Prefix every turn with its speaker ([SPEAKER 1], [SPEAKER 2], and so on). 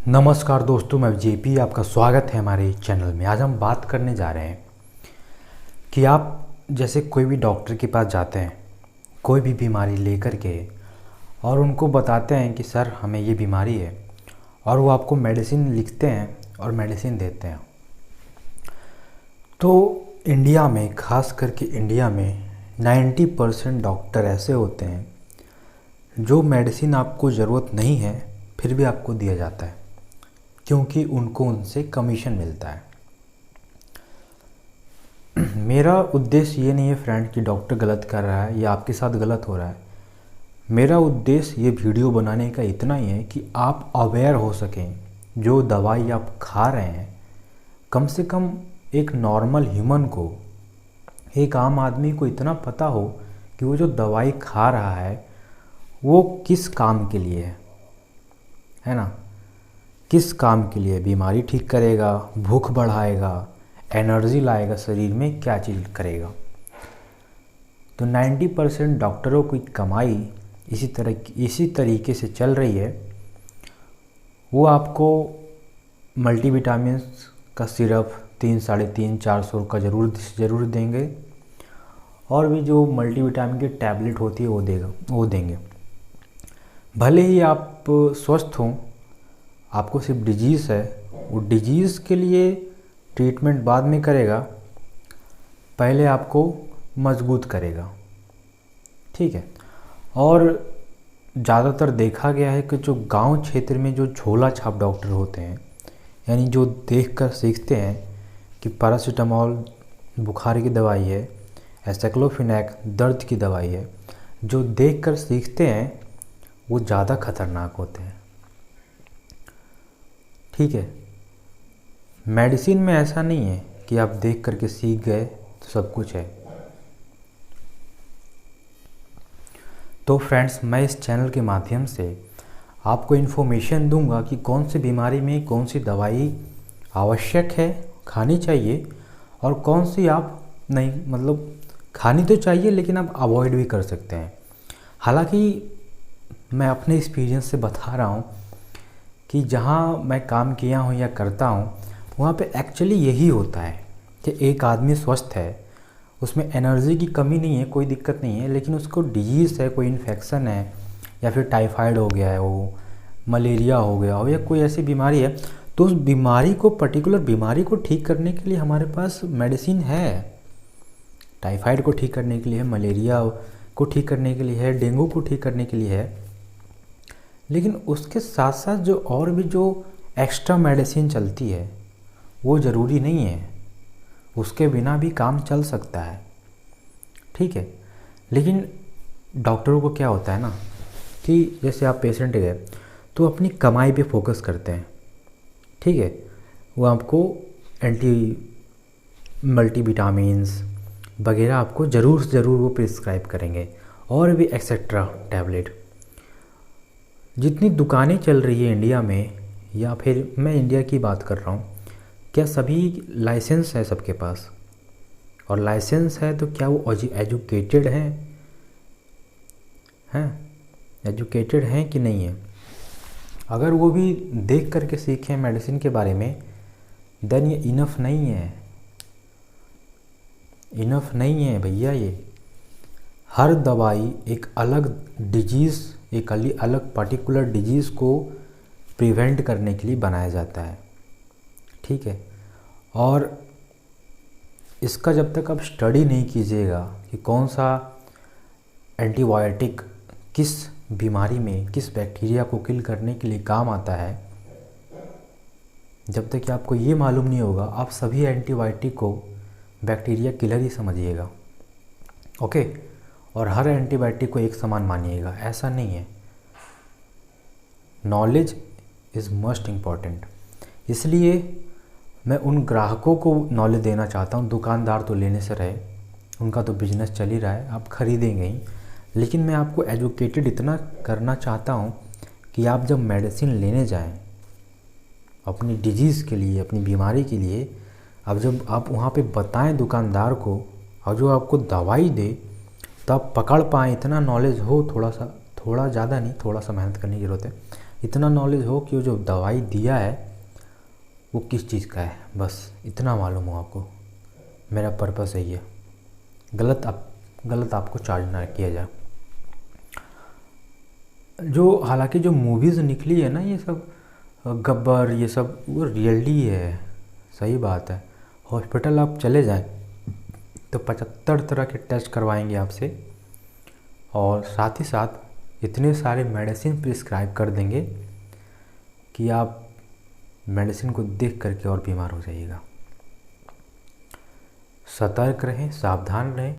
[SPEAKER 1] नमस्कार दोस्तों, मैं जेपी आपका स्वागत है हमारे चैनल में। आज हम बात करने जा रहे हैं कि आप जैसे कोई भी डॉक्टर के पास जाते हैं कोई भी बीमारी लेकर के और उनको बताते हैं कि सर हमें ये बीमारी है, और वो आपको मेडिसिन लिखते हैं और मेडिसिन देते हैं। तो इंडिया में, ख़ास करके इंडिया में 90% डॉक्टर ऐसे होते हैं जो मेडिसिन आपको ज़रूरत नहीं है फिर भी आपको दिया जाता है, क्योंकि उनको उनसे कमीशन मिलता है। मेरा उद्देश्य ये नहीं है फ्रेंड कि डॉक्टर गलत कर रहा है या आपके साथ गलत हो रहा है। मेरा उद्देश्य ये वीडियो बनाने का इतना ही है कि आप अवेयर हो सकें। जो दवाई आप खा रहे हैं, कम से कम एक नॉर्मल ह्यूमन को, एक आम आदमी को इतना पता हो कि वो जो दवाई खा रहा है वो किस काम के लिए है ना। किस काम के लिए? बीमारी ठीक करेगा, भूख बढ़ाएगा, एनर्जी लाएगा शरीर में, क्या चीज़ करेगा। तो 90% डॉक्टरों की कमाई इसी तरीके से चल रही है। वो आपको मल्टीविटामिन्स का सिरप 3, 350, 400 का ज़रूर देंगे, और भी जो मल्टीविटामिन की टैबलेट होती है वो देंगे। भले ही आप स्वस्थ हों, आपको सिर्फ डिजीज़ है, वो डिजीज़ के लिए ट्रीटमेंट बाद में करेगा, पहले आपको मजबूत करेगा। ठीक है। और ज़्यादातर देखा गया है कि जो गांव क्षेत्र में जो झोला छाप डॉक्टर होते हैं, यानी जो देखकर सीखते हैं कि पैरासीटामोल बुखार की दवाई है, एसाइक्लोफिनेक दर्द की दवाई है, जो देखकर सीखते हैं वो ज़्यादा खतरनाक होते हैं। ठीक है। मेडिसिन में ऐसा नहीं है कि आप देख करके सीख गए तो सब कुछ है। तो फ्रेंड्स, मैं इस चैनल के माध्यम से आपको इन्फॉर्मेशन दूंगा कि कौन सी बीमारी में कौन सी दवाई आवश्यक है, खानी चाहिए, और कौन सी आप नहीं, मतलब खानी तो चाहिए लेकिन आप अवॉइड भी कर सकते हैं। हालांकि मैं अपने एक्सपीरियंस से बता रहा हूँ कि जहाँ मैं काम किया हूँ या करता हूँ वहाँ पे एक्चुअली यही होता है कि एक आदमी स्वस्थ है, उसमें एनर्जी की कमी नहीं है, कोई दिक्कत नहीं है, लेकिन उसको डिजीज़ है, कोई इन्फेक्शन है, या फिर टाइफाइड हो गया है, वो मलेरिया हो गया हो, या कोई ऐसी बीमारी है, तो उस बीमारी को, पर्टिकुलर बीमारी को ठीक करने के लिए हमारे पास मेडिसिन है। टाइफाइड को ठीक करने के लिए है, मलेरिया को ठीक करने के लिए है, डेंगू को ठीक करने के लिए है। लेकिन उसके साथ साथ जो और भी जो एक्स्ट्रा मेडिसिन चलती है वो ज़रूरी नहीं है, उसके बिना भी काम चल सकता है। ठीक है। लेकिन डॉक्टरों को क्या होता है ना कि जैसे आप पेशेंट गए तो अपनी कमाई पे फोकस करते हैं। ठीक है। वो आपको मल्टीविटामिन्स वगैरह आपको ज़रूर वो प्रिस्क्राइब करेंगे, और भी एक्सेट्रा टैबलेट। जितनी दुकानें चल रही है इंडिया में, या फिर मैं इंडिया की बात कर रहा हूँ, क्या सभी लाइसेंस है सबके पास? और लाइसेंस है तो क्या वो एजुकेटेड हैं? एजुकेटेड हैं कि नहीं है? अगर वो भी देख करके सीखें मेडिसिन के बारे में, देन ये इनफ नहीं है। इनफ नहीं है भैया। ये हर दवाई एक अलग डिजीज़, एक अलग पर्टिकुलर डिजीज़ को प्रिवेंट करने के लिए बनाया जाता है। ठीक है। और इसका जब तक आप स्टडी नहीं कीजिएगा कि कौन सा एंटीबायोटिक किस बीमारी में, किस बैक्टीरिया को किल करने के लिए काम आता है, जब तक कि आपको ये मालूम नहीं होगा, आप सभी एंटीबायोटिक को बैक्टीरिया किलर ही समझिएगा। ओके। और हर एंटीबायोटिक को एक समान मानिएगा, ऐसा नहीं है। Knowledge is most important. इसलिए मैं उन ग्राहकों को नॉलेज देना चाहता हूँ। दुकानदार तो लेने से रहे, उनका तो बिजनेस चल ही रहा है, आप खरीदेंगे ही, लेकिन मैं आपको एजुकेटेड इतना करना चाहता हूँ कि आप जब मेडिसिन लेने जाएं अपनी डिजीज़ के लिए, अपनी बीमारी के लिए, अब जब आप वहाँ पे बताएं दुकानदार को, और जो आपको दवाई दे, तब पकड़ पाएँ, इतना नॉलेज हो, थोड़ा ज़्यादा नहीं, थोड़ा सा मेहनत करने की ज़रूरत है, इतना नॉलेज हो कि वो जो दवाई दिया है वो किस चीज़ का है, बस इतना मालूम हो आपको। मेरा पर्पस यही है, गलत आपको चार्ज ना किया जाए। जो हालांकि जो मूवीज़ निकली है ना, ये सब गब्बर, ये सब वो रियलिटी है, सही बात है। हॉस्पिटल आप चले जाएं तो 75 तरह के टेस्ट करवाएंगे आपसे, और साथ ही साथ इतने सारे मेडिसिन प्रिस्क्राइब कर देंगे कि आप मेडिसिन को देख करके और बीमार हो जाइएगा। सतर्क रहें, सावधान रहें,